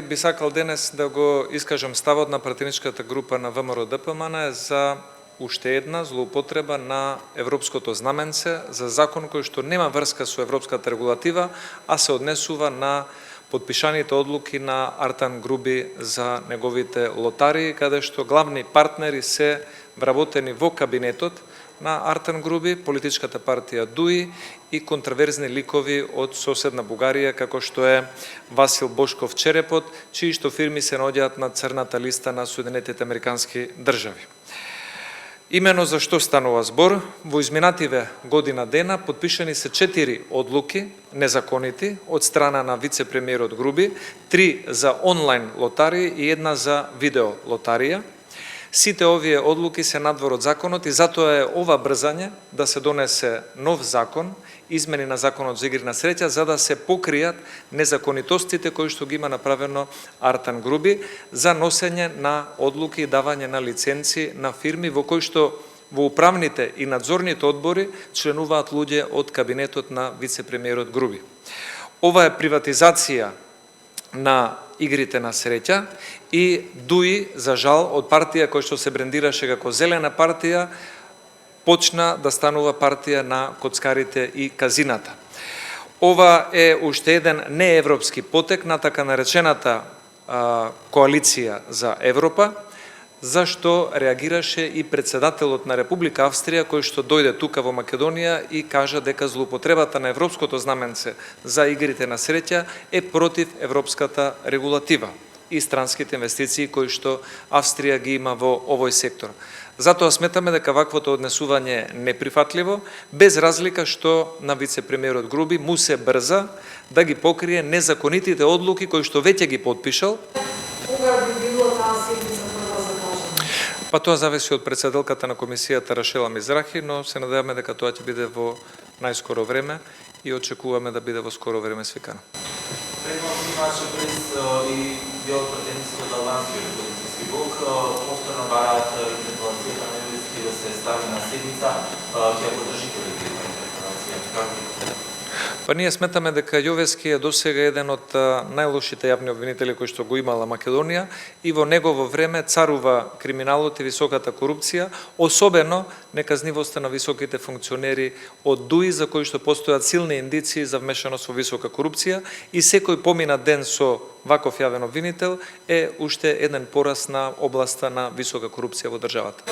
Би сакал денес да го искажам ставот на пратеничката група на ВМРО-ДПМН за уште една злоупотреба на европското знаменце за закон кој што нема врска со европската регулатива, а се однесува на подпишаните одлуки на Артан Груби за неговите лотарии, каде што главни партнери се вработени во кабинетот на Артан Груби, политичката партија ДУИ и контраверзни ликови од соседна Бугарија, како што е Васил Бошков Черепот, чии што фирми се наоѓаат на црната листа на Соединетите Американски држави. Имено за што станува збор, во изминативе година дена подпишани се 4 одлуки незаконити од страна на вице-премиерот Груби, 3 за онлайн лотарии и 1 за видео лотарија. Сите овие одлуки се надвор од законот и затоа е ова брзање да се донесе нов закон, измени на законот за игри на среќа, за да се покријат незаконитостите кои што ги има направено Артан Груби за носење на одлуки и давање на лиценци на фирми во кои што во управните и надзорните одбори членуваат луѓе од кабинетот на вице-премиерот Груби. Ова е приватизација на игрите на среќа и ДУИ, за жал, од партија која што се брендираше како зелена партија, почна да станува партија на коцкарите и казината. Ова е уште еден неевропски потек на така наречената коалиција за Европа, зашто реагираше и председателот на Република Австрија, кој што дојде тука во Македонија и кажа дека злоупотребата на европското знаменце за игрите на среќа е против европската регулатива и странските инвестиции кои што Австрија ги има во овој сектор. Затоа сметаме дека ваквото однесување е неприфатливо, без разлика што на вице-премиерот Груби му се брза да ги покрие незаконитите одлуки кои што веќе ги подпишал. Кога би било таа седница прва закажана? Па тоа зависи од председателката на комисијата Рашела Мизрахи, но се надеваме дека тоа ќе биде во најскоро време и очекуваме да биде во скоро време свикано. Предходно имаше през и дел од пратениците од Албанскиот полициски блок, повторно бараат интерпелацијата на Јовески да се стави на седница, ќе поддржите ли таа интерпелација? Како? Па ние сметаме дека Јовески е досега еден од најлошите јавни обвинители кои што го имала Македонија и во негово време царува криминалот и високата корупција, особено неказнивоста на високите функционери од ДУИ за кои што постојат силни индиции за вмешаност во висока корупција и секој поминат ден со ваков јавен обвинител е уште еден пораз на областа на висока корупција во државата.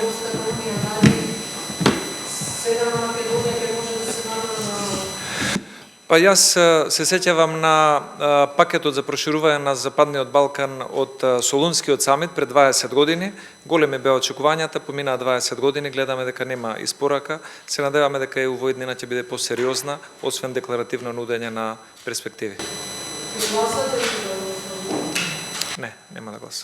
Па јас се сеќавам на пакетот за проширување на Западниот Балкан од Солунскиот самит пред 20 години. Големи беа очекувањата, поминаа 20 години, гледаме дека нема испорака. Се надеваме дека ЕУ во иднина ќе биде посериозна, освен декларативно нудење на перспективи. Не, нема да гласа.